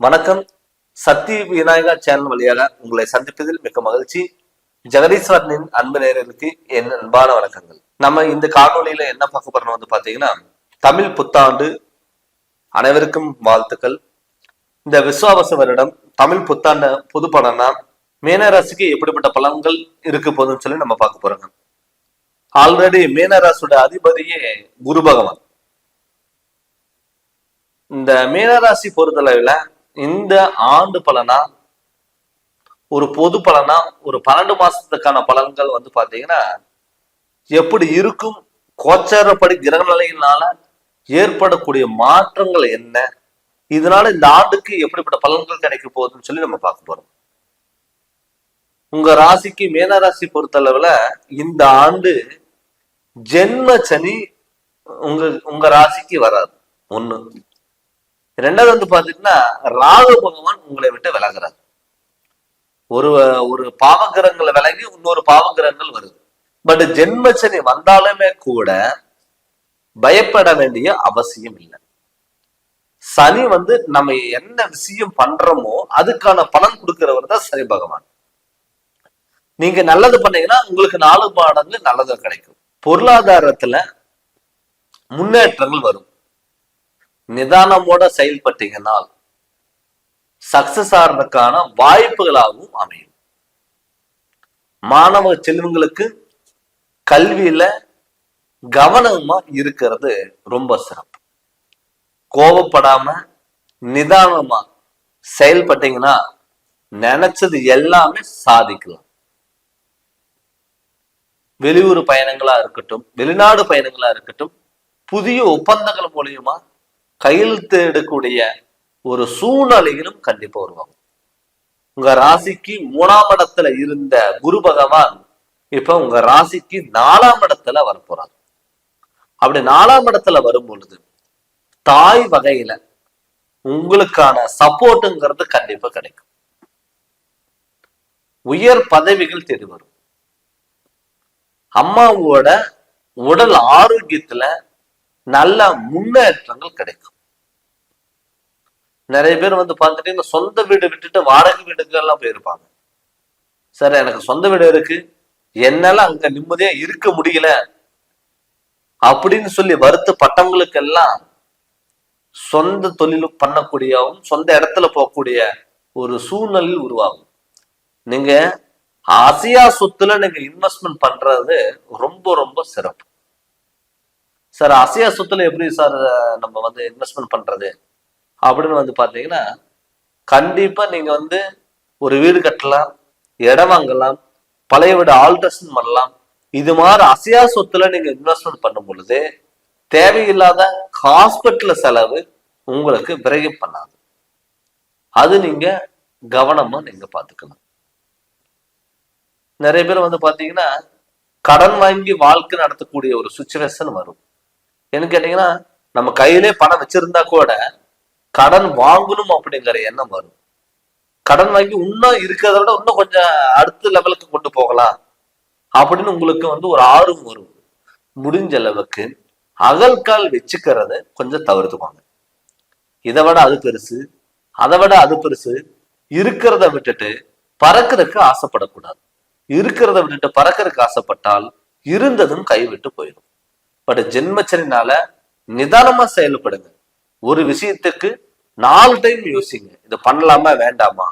வணக்கம். சக்தி விநாயகா சேனல் வழியாக உங்களை சந்திப்பதில் மிக்க மகிழ்ச்சி. ஜெகதீஸ்வரனின் அன்பு நேயர்களுக்கு என் அன்பான வணக்கங்கள். நம்ம இந்த காணொலியில என்ன பார்க்க போறோம் பாத்தீங்கன்னா, தமிழ் புத்தாண்டு அனைவருக்கும் வாழ்த்துக்கள். இந்த விசுவாவச வருடம் தமிழ் புத்தாண்டு புது பலனா மீனராசிக்கு எப்படிப்பட்ட பலன்கள் இருக்க போதுன்னு சொல்லி நம்ம பார்க்க போறோங்க. ஆல்ரெடி மீனராசியோட அதிபதியே குரு பகவான். இந்த மீனராசி பொறுத்தளவுல இந்த ஆண்டு பலனா ஒரு பொது பலனா ஒரு 12 மாசத்துக்கான பலன்கள் பாத்தீங்கன்னா எப்படி இருக்கும், கோச்சாரப்படி கிரக நிலையினால ஏற்படக்கூடிய மாற்றங்கள் என்ன, இதனால இந்த ஆண்டுக்கு எப்படிப்பட்ட பலன்கள் கிடைக்க போகுதுன்னு சொல்லி நம்ம பார்க்க போறோம். உங்க ராசிக்கு மீனராசி பொறுத்தளவுல இந்த ஆண்டு ஜென்ம சனி உங்க ராசிக்கு வராது. ஒண்ணு. ரெண்டாவது பாத்தீங்கன்னா ராகு பகவான் உங்களை விட்டு விலகுறாரு. ஒரு பாவகிரகங்களை விலகி இன்னொரு பாவகிரகங்கள் வருது. பட் ஜென்மச்சனி வந்தாலுமே கூட பயப்பட வேண்டிய அவசியம் இல்லை. சனி நம்ம என்ன விஷயம் பண்றோமோ அதுக்கான பலன் கொடுக்கிறவர் தான் சனி பகவான். நீங்க நல்லது பண்ணீங்கன்னா உங்களுக்கு 4 மடங்கு நல்லது கிடைக்கும். பொருளாதாரத்துல முன்னேற்றங்கள் வரும். நிதானமோட செயல்பட்டீங்கன்னா சக்சஸ் ஆகிறதுக்கான வாய்ப்புகளாகவும் அமையும். மாணவ செல்வங்களுக்கு கல்வியில கவனமா இருக்கிறது ரொம்ப சிறப்பு. கோபப்படாம நிதானமா செயல்பட்டீங்கன்னா நினைச்சது எல்லாமே சாதிக்கலாம். வெளியூர் பயணங்களா இருக்கட்டும், வெளிநாடு பயணங்களா இருக்கட்டும், புதிய ஒப்பந்தங்கள் மூலியமா கையெழுத்து எடுக்கக்கூடிய ஒரு சூழ்நிலையிலும் கண்டிப்பா வருவாங்க. உங்க ராசிக்கு 3ஆம் இடத்துல இருந்த குரு பகவான் இப்ப உங்க ராசிக்கு 4ஆம் இடத்துல வரப்போறாங்க. அப்படி 4ஆம் இடத்துல வரும் பொழுது தாய் வகையில உங்களுக்கான சப்போர்ட்டுங்கிறது கண்டிப்பா கிடைக்கும். உயர் பதவிகள் தேடி வரும். அம்மாவோட உடல் ஆரோக்கியத்துல நல்ல முன்னேற்றங்கள் கிடைக்கும். நிறைய பேர் பார்த்துட்டு இந்த சொந்த வீடு விட்டுட்டு வாடகை வீடுகள் எல்லாம் போயிருப்பாங்க. சரி, எனக்கு சொந்த வீடு இருக்கு, என்னால அங்க நிம்மதியா இருக்க முடியல அப்படின்னு சொல்லி வருத்தப்பட்டவங்களுக்கெல்லாம் சொந்த தொழில் பண்ணக்கூடியவும் சொந்த இடத்துல போகக்கூடிய ஒரு சூழ்நிலை உருவாகும். நீங்க அசையா சொத்துல நீங்க இன்வெஸ்ட்மெண்ட் பண்றது ரொம்ப ரொம்ப சிறப்பு. சார், அசையா சொத்துல எப்படி சார் நம்ம இன்வெஸ்ட்மெண்ட் பண்றது அப்படின்னு பாத்தீங்கன்னா, கண்டிப்பா நீங்க ஒரு வீடு கட்டலாம், இடம் வாங்கலாம், பழைய வீடு ஆல்ட்ரேஷன் பண்ணலாம். இது மாதிரி அசையா சொத்துல நீங்க இன்வெஸ்ட்மெண்ட் பண்ணும் பொழுது தேவையில்லாத ஹாஸ்பிட்டல் செலவு உங்களுக்கு விரைவு பண்ணாது. அது நீங்க கவனமா நீங்க பாத்துக்கணும். நிறைய பேர் பாத்தீங்கன்னா கடன் வாங்கி வாழ்க்கை நடத்தக்கூடிய ஒரு சுச்சுவேஷன் வரும். என்ன கேட்டீங்கன்னா, நம்ம கையிலே பணம் வச்சிருந்தா கூட கடன் வாங்கணும் அப்படிங்கிற எண்ணம் வரும். கடன் வாங்கி இன்னும் இருக்கிறத விட இன்னும் கொஞ்சம் அடுத்த லெவலுக்கு கொண்டு போகலாம் அப்படின்னு உங்களுக்கு ஒரு ஆர்வம் வரும். முடிஞ்ச அளவுக்கு அகல்கால் வச்சுக்கிறத கொஞ்சம் தவிர்த்துவாங்க. இதை விட அது பெருசு, அதை விட அது பெருசு, இருக்கிறத விட்டுட்டு பறக்கிறதுக்கு ஆசைப்படக்கூடாது. இருக்கிறத விட்டுட்டு பறக்கிறதுக்கு ஆசைப்பட்டால் இருந்ததும் கைவிட்டு போயிடும். பட் ஜென்மச்சனினால நிதானமா செயல்படுங்க. ஒரு விஷயத்துக்கு 4 டைம் யோசிங்க, இதை பண்ணலாமா வேண்டாமா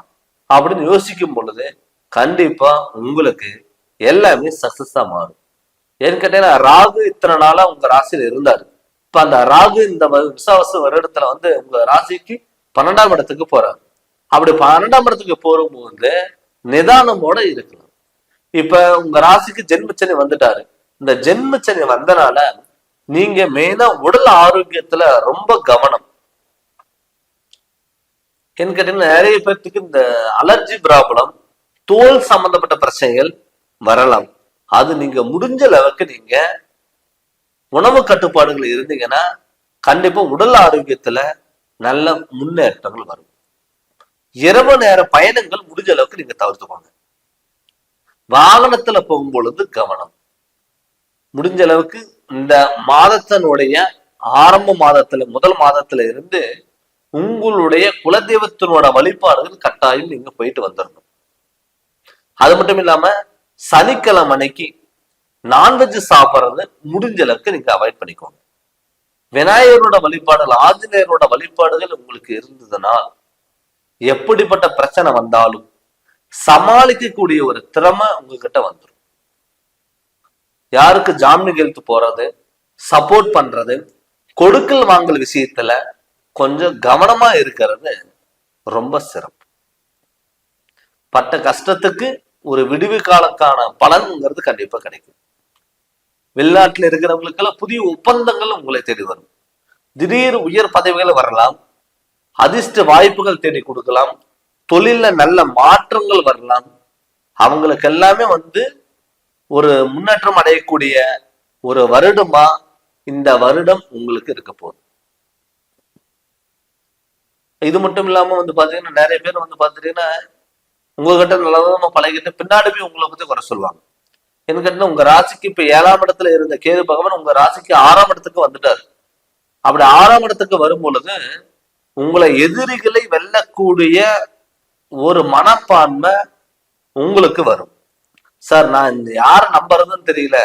அப்படின்னு யோசிக்கும் பொழுது கண்டிப்பா உங்களுக்கு எல்லாமே சக்சஸா மாறும். ஏன்னு கேட்டீங்கன்னா, ராகு இத்தனை நாளா உங்க ராசியில இருந்தாரு. இப்ப அந்த ராகு இந்த விசுவாச வருடத்துல உங்க ராசிக்கு 12ஆம் இடத்துக்கு போறாரு. அப்படி 12ஆம் இடத்துக்கு போகும்போது நிதானமோட இருக்கலாம். இப்ப உங்க ராசிக்கு ஜென்மச்சனி வந்துட்டாரு. இந்த ஜென்மச்சனி வந்தனால நீங்க மெயினா உடல் ஆரோக்கியத்துல ரொம்ப கவனம். என்ன கேட்டீங்கன்னா, நிறைய பேர்த்துக்கு இந்த அலர்ஜி ப்ராப்ளம், தோல் சம்பந்தப்பட்ட பிரச்சனைகள் வரலாம். அது நீங்க முடிஞ்ச அளவுக்கு நீங்க உணவு கட்டுப்பாடுகள் இருந்தீங்கன்னா கண்டிப்பா உடல் ஆரோக்கியத்துல நல்ல முன்னேற்றங்கள் வரும். இரவு நேர பயணங்கள் முடிஞ்ச அளவுக்கு நீங்க தவிர்த்துக்கோங்க. வாகனத்துல போகும் பொழுது கவனம். முடிஞ்ச அளவுக்கு இந்த மாதத்தினுடைய ஆரம்ப மாதத்துல முதல் மாதத்துல இருந்து உங்களுடைய குலதெய்வத்தினோட வழிபாடுகள் கட்டாயம் நீங்க போயிட்டு வந்துடணும். அது மட்டும் இல்லாம சனிக்கிழமை அன்னைக்கு நான்வெஜ் சாப்பிட்றது முடிஞ்ச அளவுக்கு நீங்க அவாய்ட் பண்ணிக்கோங்க. விநாயகரோட வழிபாடுகள், ஆஞ்சநேயரோட வழிபாடுகள் உங்களுக்கு இருந்ததுன்னா எப்படிப்பட்ட பிரச்சனை வந்தாலும் சமாளிக்கக்கூடிய ஒரு திறமை உங்ககிட்ட வந்துடும். யாருக்கு ஜாமீன் கையெழுத்து போறது, சப்போர்ட் பண்றது, கொடுக்கல் வாங்கல் விஷயத்துல கொஞ்சம் கவனமா இருக்கிறது ரொம்ப சிறப்பு. பட்ட கஷ்டத்துக்கு ஒரு விடுவி காலக்கான பலன்ங்கிறது கண்டிப்பா கிடைக்கும். வெளிநாட்டுல இருக்கிறவங்களுக்கெல்லாம் புதிய ஒப்பந்தங்கள் உங்களை தேடி வரும். திடீர் உயர் பதவிகள் வரலாம், அதிர்ஷ்ட வாய்ப்புகள் தேடி கொடுக்கலாம், தொழில நல்ல மாற்றங்கள் வரலாம். அவங்களுக்கு எல்லாமே ஒரு முன்னேற்றம் அடையக்கூடிய ஒரு வருடமா இந்த வருடம் உங்களுக்கு இருக்க போகுது. இது மட்டும் இல்லாம பாத்தீங்கன்னா நிறைய பேர் பாத்தீங்கன்னா உங்ககிட்ட நல்லதமா பழகிட்டு பின்னாடி போய் உங்களை பத்தி குறை சொல்லுவாங்க. என்ன கேட்டா உங்க ராசிக்கு இப்ப 7ஆம் இடத்துல இருந்த கேது பகவான் உங்க ராசிக்கு 6ஆம் இடத்துக்கு வந்துட்டாரு. அப்படி 6ஆம் இடத்துக்கு வரும் பொழுது உங்களை எதிரிகளை வெல்லக்கூடிய ஒரு மனப்பான்மை உங்களுக்கு வரும். சார் நான் யாரை நம்புறதுன்னு தெரியல,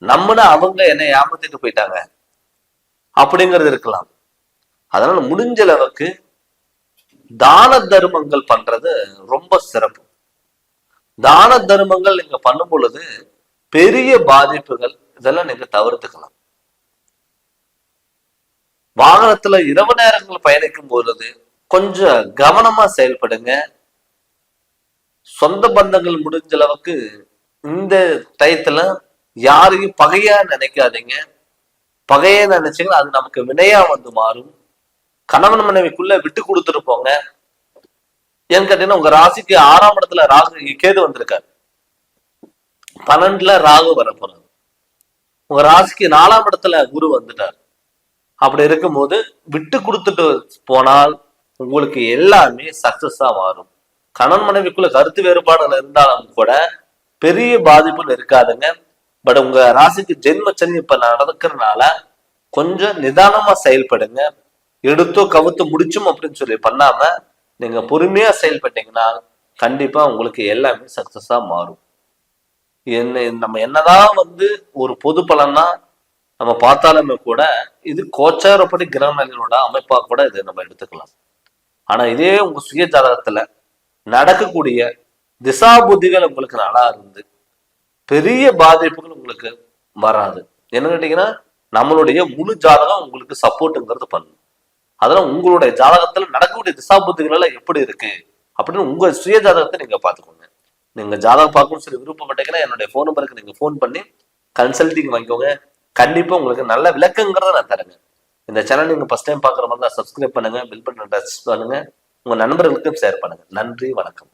நம்பினா அவங்க என்னை ஏமாத்திட்டு போயிட்டாங்க அப்படிங்கிறது இருக்கலாம். அதனால முடிஞ்ச அளவுக்கு தான தர்மங்கள் பண்றது ரொம்ப சிறப்பு. தான தர்மங்கள் நீங்க பண்ணும் பொழுது பெரிய பாதிப்புகள் இதெல்லாம் நீங்க தவிர்த்துக்கலாம். வாகனத்துல இரவு நேரங்கள் பயணிக்கும் பொழுது கொஞ்சம் கவனமா செயல்படுங்க. சொந்த பந்தங்கள் முடிஞ்ச அளவுக்கு இந்த டயத்துல யாரையும் பகையா நினைக்காதீங்க. பகையா நினைச்சீங்கன்னா அது நமக்கு வினையா மாறும். கணவன் மனைவிக்குள்ள விட்டு கொடுத்துட்டு போங்க. ஏன்னு கேட்டீங்கன்னா உங்க ராசிக்கு 6ஆம் இடத்துல கேது வந்திருக்காரு, 12ல ராகு வர போறாரு. உங்க ராசிக்கு 4ஆம் இடத்துல குரு வந்துட்டார். அப்படி இருக்கும்போது விட்டு கொடுத்துட்டு போனால் உங்களுக்கு எல்லாமே சக்சஸா மாறும். கணவன் மனைவிக்குள்ள கருத்து வேறுபாடுகள் இருந்தாலும் கூட பெரிய பாதிப்புன்னு இருக்காதுங்க. பட் உங்க ராசிக்கு ஜென்ம சனி இப்ப நடக்கிறதுனால கொஞ்சம் நிதானமா செயல்படுங்க. எடுத்தோ கவுத்து முடிச்சும் அப்படின்னு சொல்லி பண்ணாம நீங்க பொறுமையா செயல்பட்டீங்கன்னா கண்டிப்பா உங்களுக்கு எல்லாமே சக்சஸா மாறும். நம்ம என்னதான் ஒரு பொது பலன்னா நம்ம பார்த்தாலுமே கூட இது கோச்சாரப்படி கிரகங்களோட அமைப்பா கூட இது நம்ம எடுத்துக்கலாம். ஆனா இதே உங்க சுய ஜாதகத்துல நடக்கக்கூடிய திசா புத்திகள் உங்களுக்கு நல்லா இருந்து பெரிய பாதிப்புகள் உங்களுக்கு வராது. என்ன கேட்டீங்கன்னா நம்மளுடைய முழு ஜாதகம் உங்களுக்கு சப்போர்ட்டுங்கிறது பண்ணும். அதெல்லாம் உங்களுடைய ஜாதகத்துல நடக்கக்கூடிய திசா புத்திகள் எல்லாம் எப்படி இருக்கு அப்படின்னு உங்க சுய ஜாதகத்தை நீங்க பாத்துக்கோங்க. நீங்க ஜாதகம் பார்க்கணும்னு சொல்லி விருப்பப்பட்டீங்கன்னா என்னுடைய போன் நம்பருக்கு நீங்க போன் பண்ணி கன்சல்டிங் வாங்கிக்கோங்க. கண்டிப்பா உங்களுக்கு நல்ல விளக்கங்கிறத நான் தரேங்க. இந்த சேனல் நீங்க ஃபர்ஸ்ட் டைம் பாக்குற மாதிரி தான் சப்ஸ்கிரைப் பண்ணுங்க, பில் பட்டன் டச் பண்ணுங்க, உங்க நண்பர்களுக்கும் ஷேர் பண்ணுங்க. நன்றி, வணக்கம்.